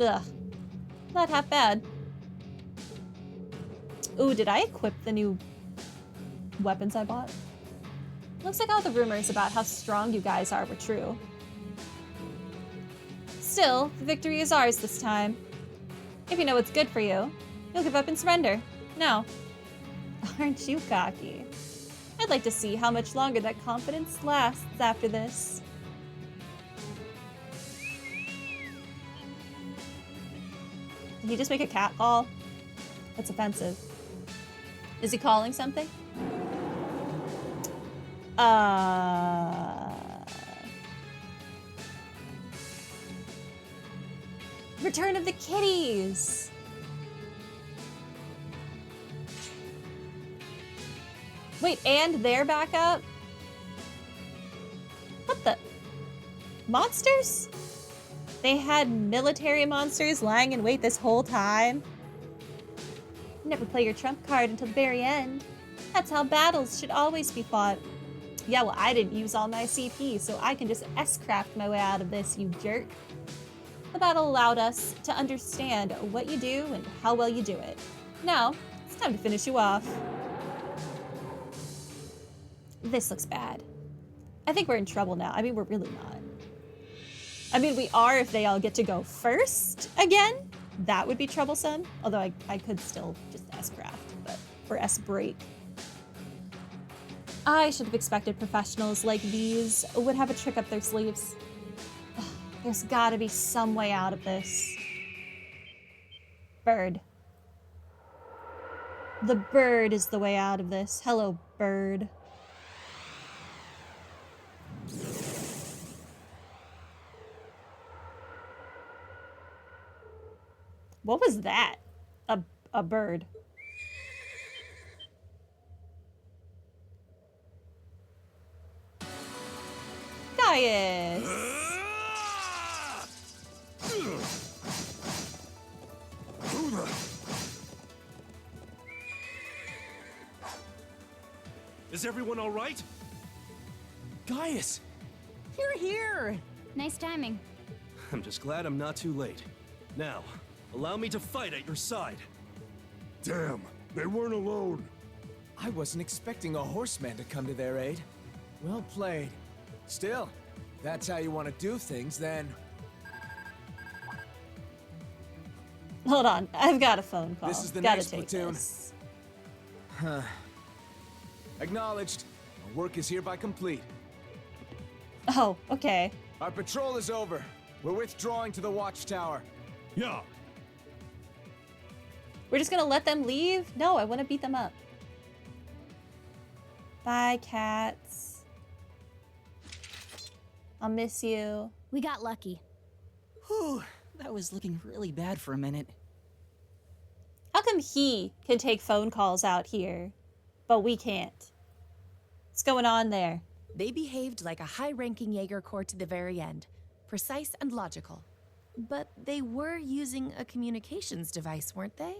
Ugh. Not half bad. Ooh, did I equip the new weapons I bought? Looks like all the rumors about how strong you guys are were true. Still, the victory is ours this time. If you know what's good for you, you'll give up and surrender. No. Aren't you cocky? I'd like to see how much longer that confidence lasts after this. Did he just make a cat call? That's offensive. Is he calling something? Return of the kitties! Wait, and they're back up? What the? Monsters? They had military monsters lying in wait this whole time? Never play your trump card until the very end. That's how battles should always be fought. Yeah, well, I didn't use all my CP, so I can just S-craft my way out of this, you jerk. The battle allowed us to understand what you do and how well you do it. Now, it's time to finish you off. This looks bad. I think we're in trouble now. I mean, we're really not. I mean, we are if they all get to go first again. That would be troublesome. Although I could still just S-craft, but for S-break. I should have expected professionals like these would have a trick up their sleeves. There's gotta be some way out of this. Bird. The bird is the way out of this. Hello, bird. What was that? A bird. Gaius! Is everyone all right? Gaius! You're here! Nice timing. I'm just glad I'm not too late. Now, allow me to fight at your side. Damn, they weren't alone. I wasn't expecting a horseman to come to their aid. Well played. Still, if that's how you want to do things, then... Hold on, I've got a phone call. This is the Gotta next take platoon. this. Acknowledged. Our work is hereby complete. Oh, okay. Our patrol is over. We're withdrawing to the watchtower. Yeah. We're just gonna let them leave? No, I want to beat them up. Bye, cats. I'll miss you. We got lucky. Whew, that was looking really bad for a minute. How come he can take phone calls out here, but we can't? What's going on there? They behaved like a high-ranking Jaeger Corps to the very end. Precise and logical. But they were using a communications device, weren't they?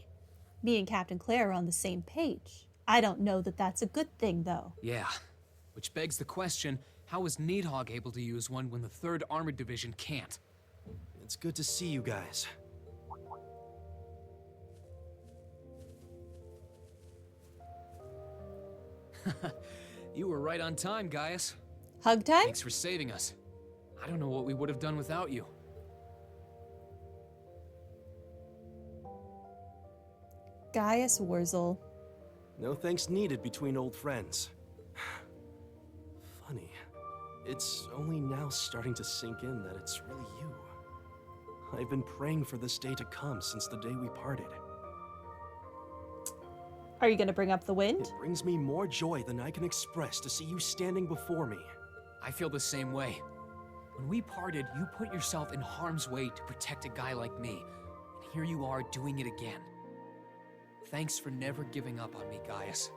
Me and Captain Claire are on the same page. I don't know that that's a good thing, though. Yeah. Which begs the question, how was Needhog able to use one when the 3rd Armored Division can't? It's good to see you guys. You were right on time, Gaius. Hug time? Thanks for saving us. I don't know what we would have done without you. Gaius Wurzel. No thanks needed between old friends. Funny. It's only now starting to sink in that it's really you. I've been praying for this day to come since the day we parted. Are you gonna bring up the wind? It brings me more joy than I can express to see you standing before me. I feel the same way. When we parted, you put yourself in harm's way to protect a guy like me. And here you are doing it again. Thanks for never giving up on me, Gaius.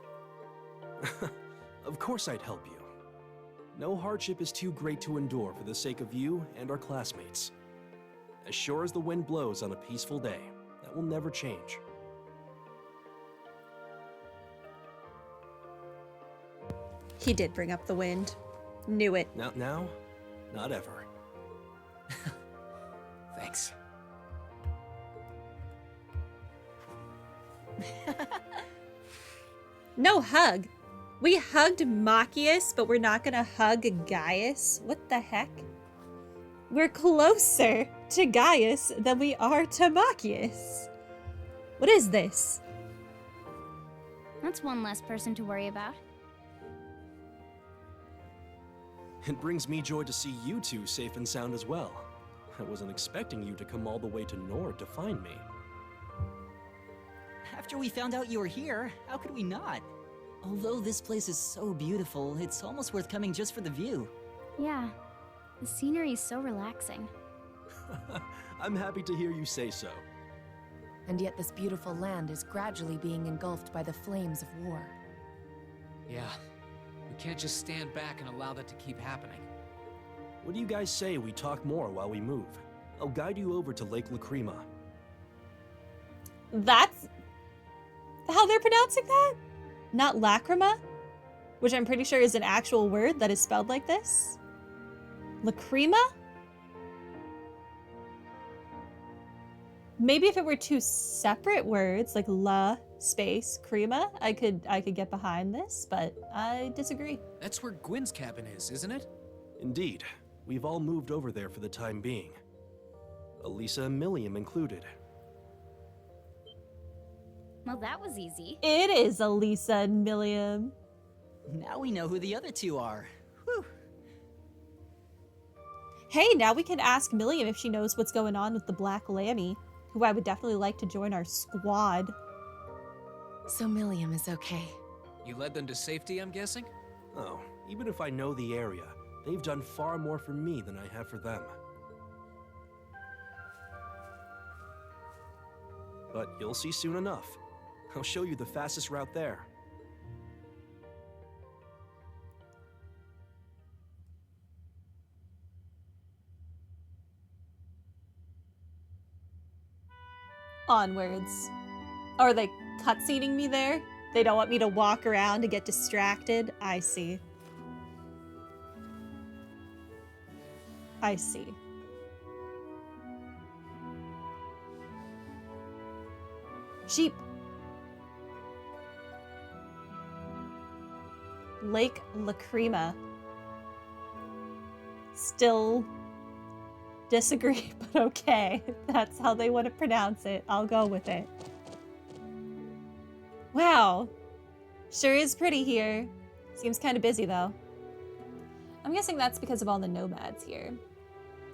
Of course I'd help you. No hardship is too great to endure for the sake of you and our classmates. As sure as the wind blows on a peaceful day, that will never change. He did bring up the wind. Knew it. Now, not ever. Thanks. No hug. We hugged Machias, but we're not gonna hug Gaius. What the heck? We're closer to Gaius than we are to Machias. What is this? That's one less person to worry about. It brings me joy to see you two safe and sound as well. I wasn't expecting you to come all the way to Nord to find me. After we found out you were here, how could we not? Although this place is so beautiful, it's almost worth coming just for the view. Yeah, the scenery's so relaxing. I'm happy to hear you say so. And yet this beautiful land is gradually being engulfed by the flames of war. Yeah, we can't just stand back and allow that to keep happening. What do you guys say we talk more while we move? I'll guide you over to Lake Lacrima. That's how they're pronouncing that? Not lacrima? Which I'm pretty sure is an actual word that is spelled like this? Lacrima? Maybe if it were two separate words, like la space crema, I could get behind this, but I disagree. That's where Gwyn's cabin is, isn't it? Indeed. We've all moved over there for the time being. Elisa and Milliam included. Well, that was easy. It is Elisa and Milliam. Now we know who the other two are. Whew. Hey, now we can ask Milliam if she knows what's going on with the Black Lammy, who I would definitely like to join our squad. So Milliam is okay. You led them to safety, I'm guessing? Oh, even if I know the area, they've done far more for me than I have for them. But you'll see soon enough. I'll show you the fastest route there. Onwards. Are they cutscening me there? They don't want me to walk around and get distracted? I see. I see. Sheep. Lake Lacrima. Still disagree, but okay. That's how they want to pronounce it. I'll go with it. Wow. Sure is pretty here. Seems kind of busy, though. I'm guessing that's because of all the nomads here.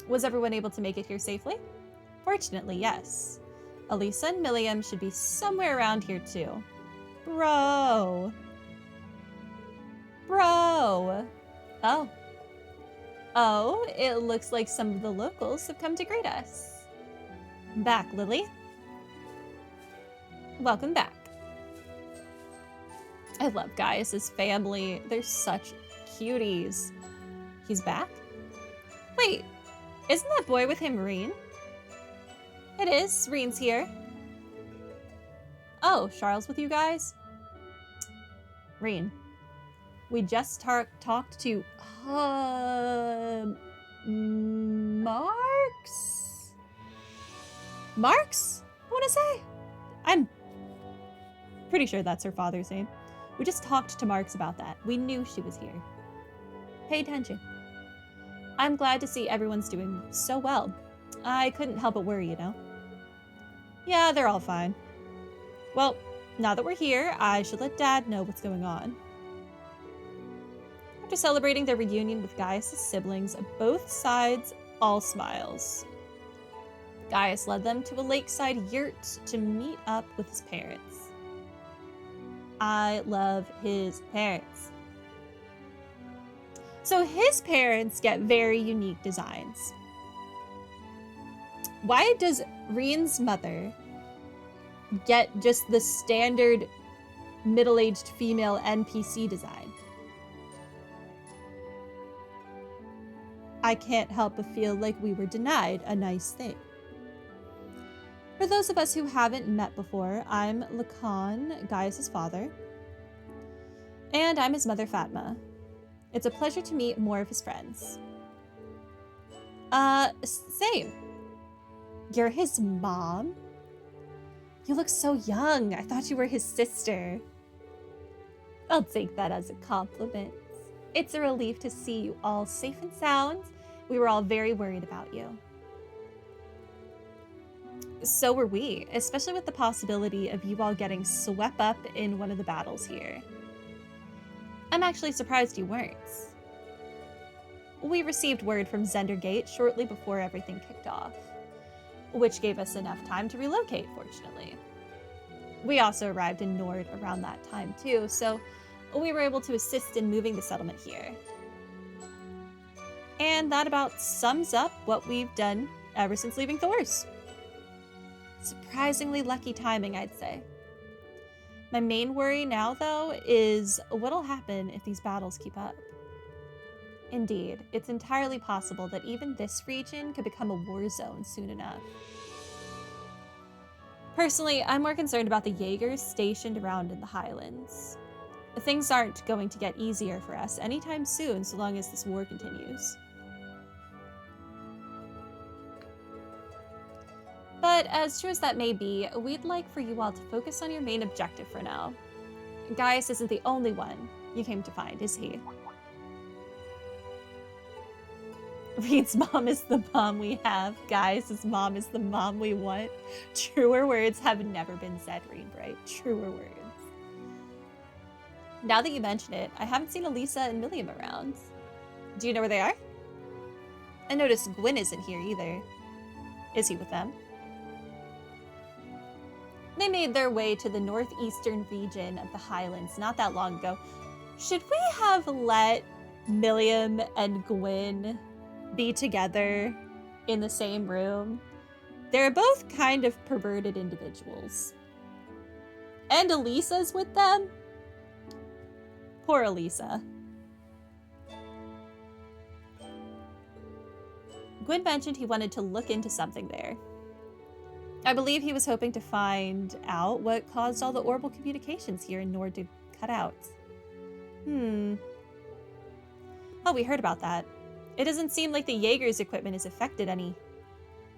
Was everyone able to make it here safely? Fortunately, yes. Elisa and Milliam should be somewhere around here, too. Bro. Bro. Oh. Oh, it looks like some of the locals have come to greet us. Back, Lily. Welcome back. I love Gaius's family. They're such cuties. He's back? Wait, isn't that boy with him Reen? It is. Reen's here. Oh, Charles with you guys? Reen. We just talked to Marks? Marks? I want to say. I'm pretty sure that's her father's name. We just talked to Marks about that. We knew she was here. Pay attention. I'm glad to see everyone's doing so well. I couldn't help but worry, you know. Yeah, they're all fine. Well, now that we're here, I should let Dad know what's going on. After celebrating their reunion with Gaius' siblings, both sides all smiles. Gaius led them to a lakeside yurt to meet up with his parents. I love his parents. So his parents get very unique designs. Why does Reen's mother get just the standard middle-aged female NPC design? I can't help but feel like we were denied a nice thing. For those of us who haven't met before, I'm Lacan, Gaius' father, and I'm his mother, Fatma. It's a pleasure to meet more of his friends. Same. You're his mom? You look so young. I thought you were his sister. I'll take that as a compliment. It's a relief to see you all safe and sound. We were all very worried about you. So were we, especially with the possibility of you all getting swept up in one of the battles here. I'm actually surprised you weren't. We received word from Zendergate shortly before everything kicked off, which gave us enough time to relocate, fortunately. We also arrived in Nord around that time too, so we were able to assist in moving the settlement here. And that about sums up what we've done ever since leaving Thor's. Surprisingly lucky timing, I'd say. My main worry now, though, is what'll happen if these battles keep up. Indeed, it's entirely possible that even this region could become a war zone soon enough. Personally, I'm more concerned about the Jaegers stationed around in the Highlands. Things aren't going to get easier for us anytime soon, so long as this war continues. But as true as that may be, we'd like for you all to focus on your main objective for now. Gaius isn't the only one you came to find, is he? Reed's mom is the mom we have. Gaius' mom is the mom we want. Truer words have never been said, Reed, right? Truer words. Now that you mention it, I haven't seen Elisa and Milliam around. Do you know where they are? I noticed Gwyn isn't here either. Is he with them? They made their way to the northeastern region of the Highlands not that long ago. Should we have let Milliam and Gwyn be together in the same room? They're both kind of perverted individuals. And Elisa's with them? Poor Elisa. Gwyn mentioned he wanted to look into something there. I believe he was hoping to find out what caused all the orbital communications here in Nord to cut out. Oh, we heard about that. It doesn't seem like the Jaeger's equipment is affected any.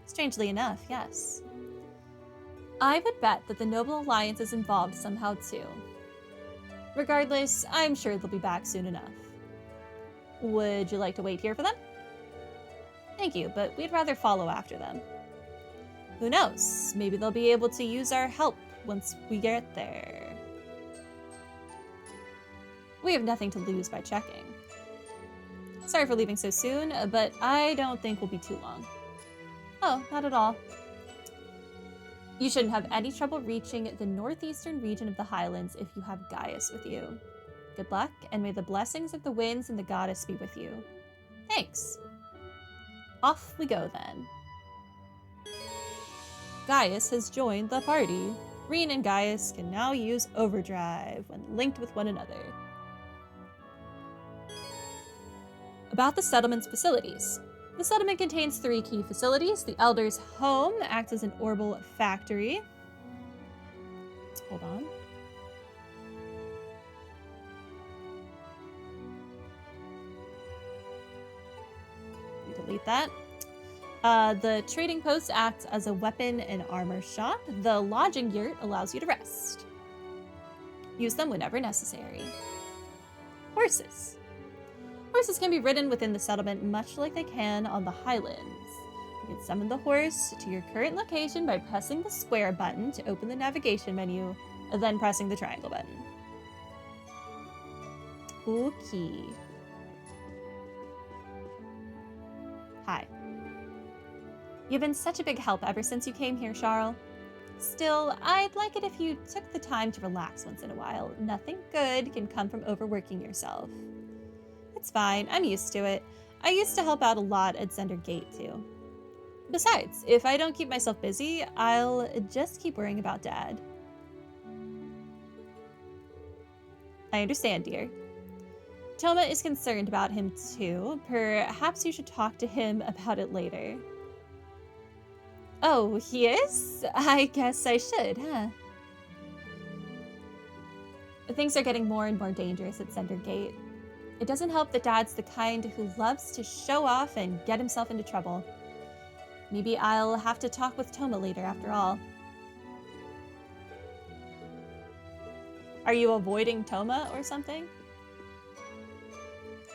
Strangely enough, yes. I would bet that the Noble Alliance is involved somehow too. Regardless, I'm sure they'll be back soon enough. Would you like to wait here for them? Thank you, but we'd rather follow after them. Who knows? Maybe they'll be able to use our help once we get there. We have nothing to lose by checking. Sorry for leaving so soon, but I don't think we'll be too long. Oh, not at all. You shouldn't have any trouble reaching the northeastern region of the Highlands if you have Gaius with you. Good luck, and may the blessings of the winds and the goddess be with you. Thanks. Off we go then. Gaius has joined the party. Reen and Gaius can now use overdrive when linked with one another. About the settlement's facilities. The settlement contains 3 key facilities. The Elder's home acts as an orbital factory. Hold on. Let me delete that. The trading post acts as a weapon and armor shop. The lodging yurt allows you to rest. Use them whenever necessary. Horses. Horses can be ridden within the settlement much like they can on the Highlands. You can summon the horse to your current location by pressing the square button to open the navigation menu, and then pressing the triangle button. Okay. Hi. You've been such a big help ever since you came here, Charles. Still, I'd like it if you took the time to relax once in a while. Nothing good can come from overworking yourself. It's fine, I'm used to it. I used to help out a lot at Zendergate too. Besides, if I don't keep myself busy, I'll just keep worrying about Dad. I understand, dear. Toma is concerned about him too. Perhaps you should talk to him about it later. Oh, he is? I guess I should, huh? Things are getting more and more dangerous at Zendergate. It doesn't help that Dad's the kind who loves to show off and get himself into trouble. Maybe I'll have to talk with Toma later after all. Are you avoiding Toma or something?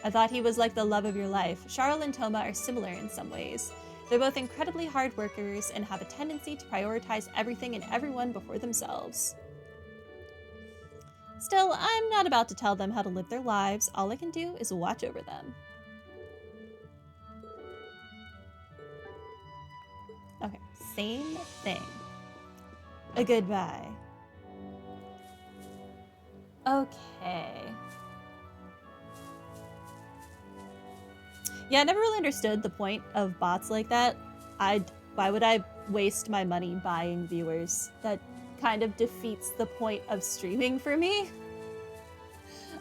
I thought he was like the love of your life. Charles and Toma are similar in some ways. They're both incredibly hard workers and have a tendency to prioritize everything and everyone before themselves. Still, I'm not about to tell them how to live their lives. All I can do is watch over them. Okay, same thing. A goodbye. Okay. Yeah, I never really understood the point of bots like that. Why would I waste my money buying viewers? That kind of defeats the point of streaming for me.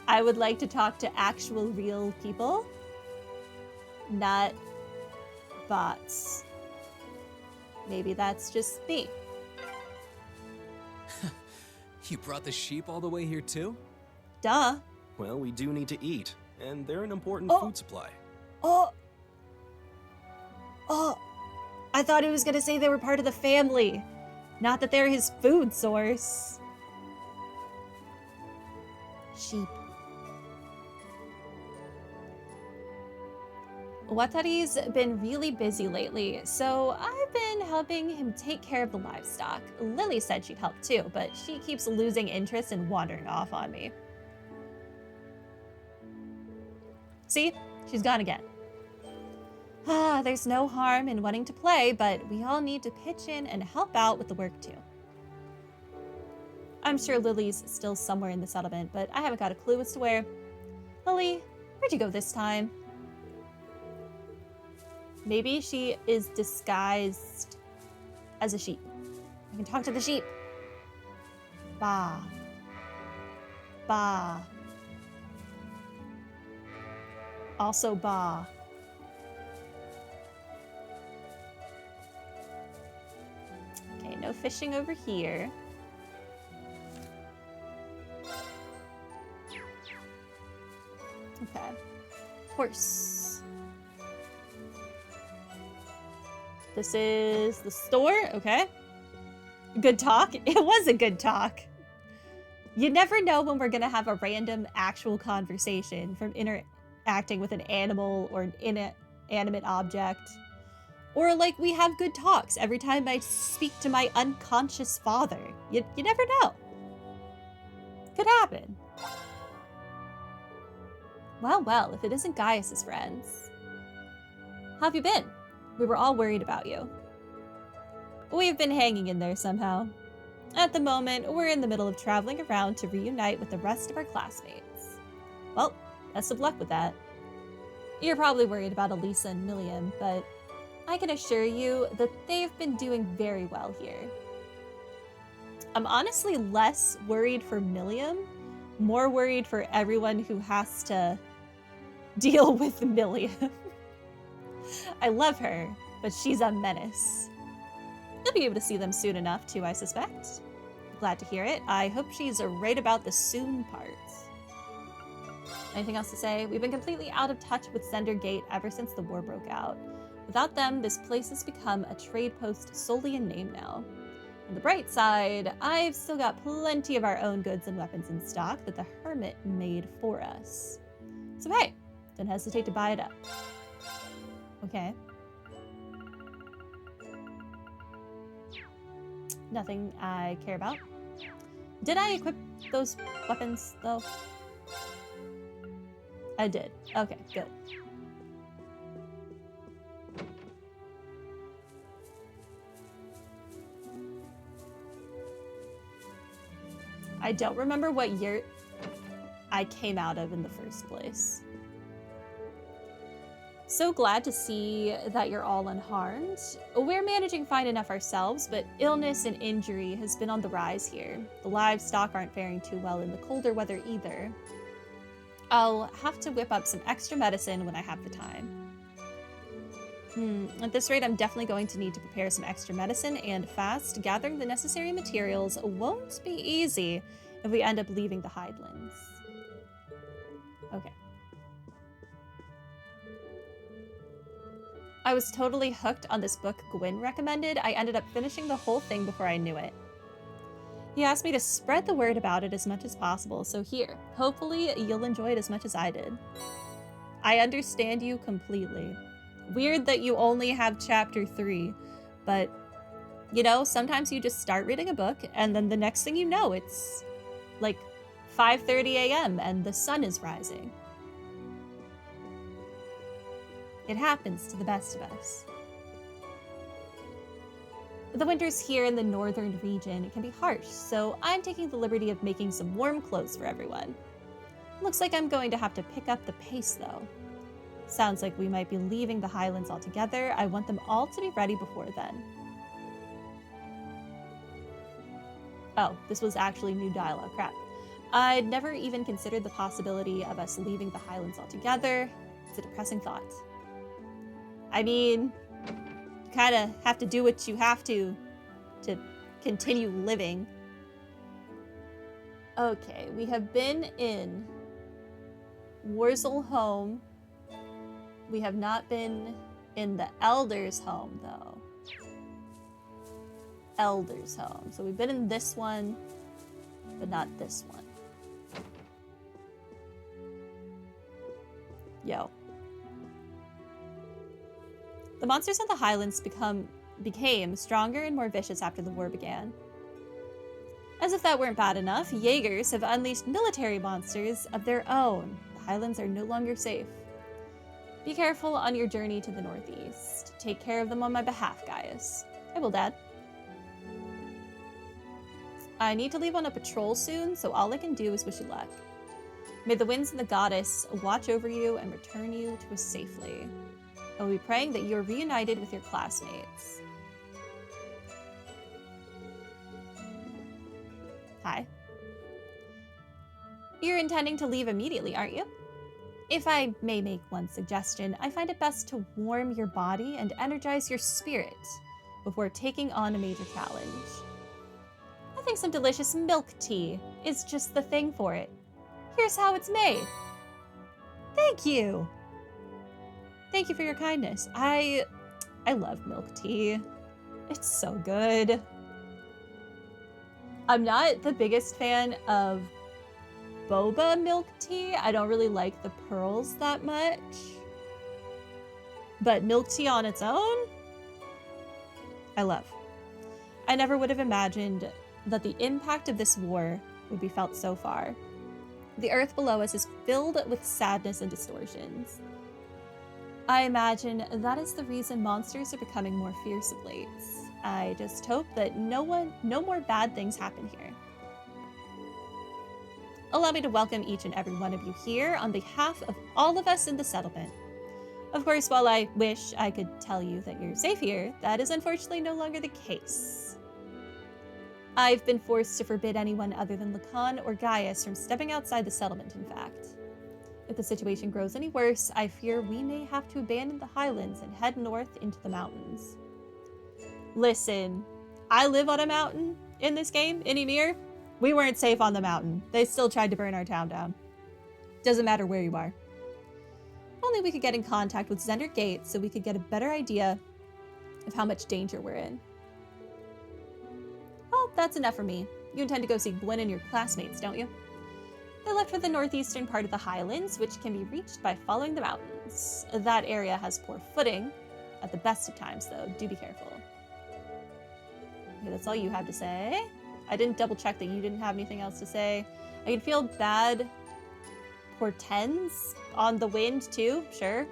I would like to talk to actual real people, not bots. Maybe that's just me. You brought the sheep all the way here too? Duh. Well, we do need to eat, and they're an important food supply. Oh, I thought he was gonna say they were part of the family, not that they're his food source. Sheep. Watari's been really busy lately, so I've been helping him take care of the livestock. Lily said she'd help too, but she keeps losing interest and wandering off on me. See? She's gone again. There's no harm in wanting to play, but we all need to pitch in and help out with the work too. I'm sure Lily's still somewhere in the settlement, but I haven't got a clue as to where. Lily, where'd you go this time? Maybe she is disguised as a sheep. I can talk to the sheep. Ba. Ba. Also ba. Okay, no fishing over here. Okay. Horse. This is the store, okay. Good talk. It was a good talk. You never know when we're gonna have a random actual conversation from interacting with an animal or an inanimate object. Or like we have good talks every time I speak to my unconscious father. You never know. Could happen. Well, if it isn't Gaius's friends. How have you been? We were all worried about you. We've been hanging in there somehow. At the moment, we're in the middle of traveling around to reunite with the rest of our classmates. Well, best of luck with that. You're probably worried about Elisa and Milliam, but I can assure you that they've been doing very well here. I'm honestly less worried for Milliam, more worried for everyone who has to deal with Milliam. I love her, but she's a menace. You'll be able to see them soon enough, too, I suspect. Glad to hear it. I hope she's right about the soon parts. Anything else to say? We've been completely out of touch with Sender Gate ever since the war broke out. Without them, this place has become a trade post solely in name now. On the bright side, I've still got plenty of our own goods and weapons in stock that the Hermit made for us. So hey, don't hesitate to buy it up. Okay. Nothing I care about. Did I equip those weapons, though? I did. Okay, good. I don't remember what year I came out of in the first place. So glad to see that you're all unharmed. We're managing fine enough ourselves, but illness and injury has been on the rise here. The livestock aren't faring too well in the colder weather either. I'll have to whip up some extra medicine when I have the time. At this rate, I'm definitely going to need to prepare some extra medicine and fast. Gathering the necessary materials won't be easy if we end up leaving the Highlands. Okay. I was totally hooked on this book Gwyn recommended. I ended up finishing the whole thing before I knew it. He asked me to spread the word about it as much as possible, so here, hopefully you'll enjoy it as much as I did. I understand you completely. Weird that you only have chapter 3, but you know, sometimes you just start reading a book and then the next thing you know, it's like 5:30 a.m. and the sun is rising. It happens to the best of us. The winters here in the northern region can be harsh, so I'm taking the liberty of making some warm clothes for everyone. Looks like I'm going to have to pick up the pace though. Sounds like we might be leaving the Highlands altogether. I want them all to be ready before then. Oh, this was actually new dialogue, crap. I'd never even considered the possibility of us leaving the Highlands altogether. It's a depressing thought. I mean, you kind of have to do what you have to continue living. Okay, we have been in Wurzel home. We have not been in the Elder's home, though. Elder's home. So we've been in this one, but not this one. Yo. The monsters in the Highlands became stronger and more vicious after the war began. As if that weren't bad enough, Jaegers have unleashed military monsters of their own. The Highlands are no longer safe. Be careful on your journey to the northeast. Take care of them on my behalf, Gaius. I will, Dad. I need to leave on a patrol soon, so all I can do is wish you luck. May the winds and the goddess watch over you and return you to us safely. I will be praying that you are reunited with your classmates. Hi. You're intending to leave immediately, aren't you? If I may make one suggestion, I find it best to warm your body and energize your spirit before taking on a major challenge. I think some delicious milk tea is just the thing for it. Here's how it's made. Thank you. Thank you for your kindness. I love milk tea. It's so good. I'm not the biggest fan of boba milk tea. I don't really like the pearls that much. But milk tea on its own, I love. I never would have imagined that the impact of this war would be felt so far. The earth below us is filled with sadness and distortions. I imagine that is the reason monsters are becoming more fierce of late. I just hope that no more bad things happen here. Allow me to welcome each and every one of you here on behalf of all of us in the settlement. Of course, while I wish I could tell you that you're safe here, that is unfortunately no longer the case. I've been forced to forbid anyone other than Lacan or Gaius from stepping outside the settlement, in fact. If the situation grows any worse, I fear we may have to abandon the Highlands and head north into the mountains. Listen, I live on a mountain in this game, in Ymir. We weren't safe on the mountain. They still tried to burn our town down. Doesn't matter where you are. Only we could get in contact with Zender Gate so we could get a better idea of how much danger we're in. Well, that's enough for me. You intend to go see Gwen and your classmates, don't you? They left for the northeastern part of the Highlands, which can be reached by following the mountains. That area has poor footing. At the best of times, though, do be careful. Okay, that's all you have to say. I didn't double check that you didn't have anything else to say. I can feel bad portends on the wind, too, sure.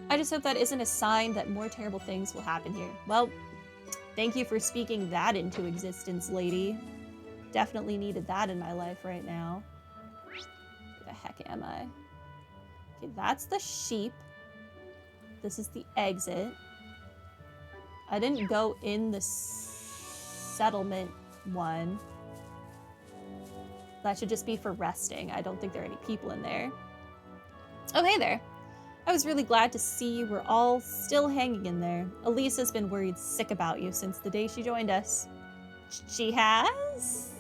I just hope that isn't a sign that more terrible things will happen here. Well, thank you for speaking that into existence, lady. Definitely needed that in my life right now. Where the heck am I? Okay, that's the sheep. This is the exit. I didn't go in the settlement one. That should just be for resting. I don't think there are any people in there. Oh, hey there. I was really glad to see you were all still hanging in there. Elisa's been worried sick about you since the day she joined us. She has?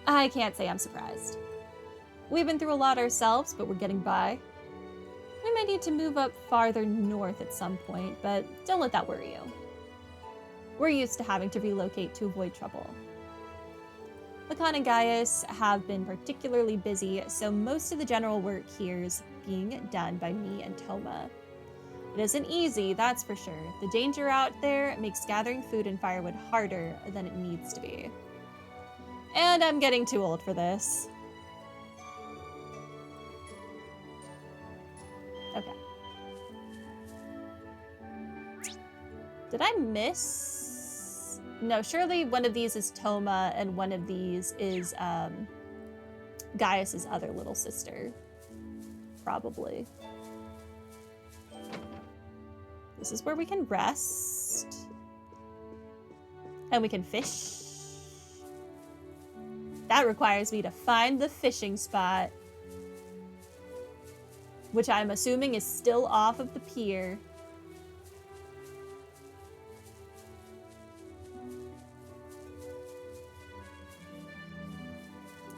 I can't say I'm surprised. We've been through a lot ourselves, but we're getting by. We might need to move up farther north at some point, but don't let that worry you. We're used to having to relocate to avoid trouble. Lacan and Gaius have been particularly busy, so most of the general work here is being done by me and Toma. It isn't easy, that's for sure. The danger out there makes gathering food and firewood harder than it needs to be. And I'm getting too old for this. Okay. Did I miss? No, surely one of these is Toma and one of these is Gaius's other little sister. Probably. This is where we can rest. And we can fish. That requires me to find the fishing spot, which I'm assuming is still off of the pier.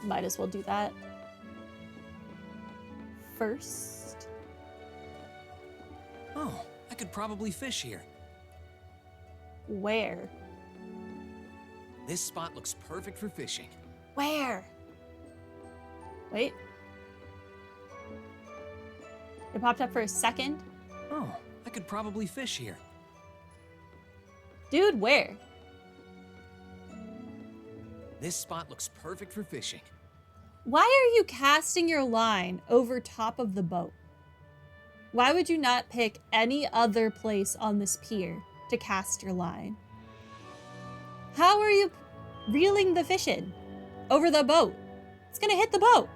Might as well do that first. Oh, I could probably fish here. Where? This spot looks perfect for fishing. Where? Wait. It popped up for a second. Oh, I could probably fish here. Dude, where? This spot looks perfect for fishing. Why are you casting your line over top of the boat? Why would you not pick any other place on this pier to cast your line? How are you reeling the fish in over the boat? It's gonna hit the boat.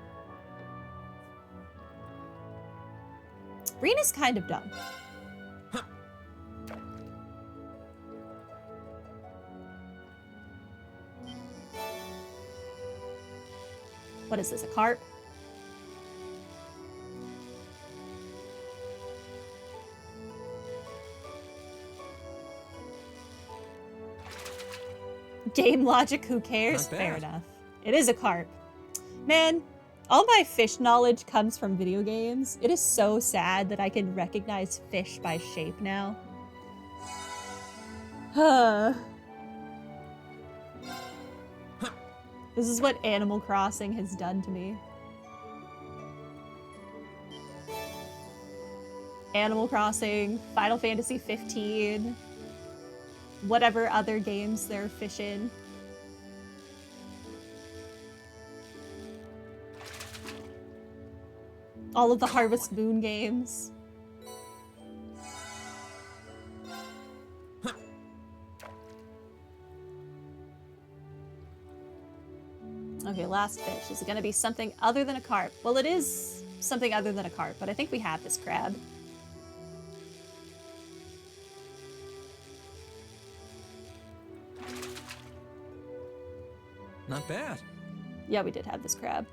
Rena's kind of dumb. What is this, a carp? Game logic, who cares? Not bad. Fair enough. It is a carp. Man, all my fish knowledge comes from video games. It is so sad that I can recognize fish by shape now. This is what Animal Crossing has done to me. Animal Crossing, Final Fantasy 15, whatever other games they're fish in. All of the Harvest Moon games. Okay, last fish. Is it gonna be something other than a carp? Well, it is something other than a carp, but I think we have this crab. Not bad. Yeah, we did have this crab.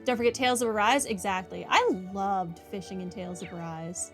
Don't forget Tales of Arise. Exactly. I loved fishing in Tales of Arise.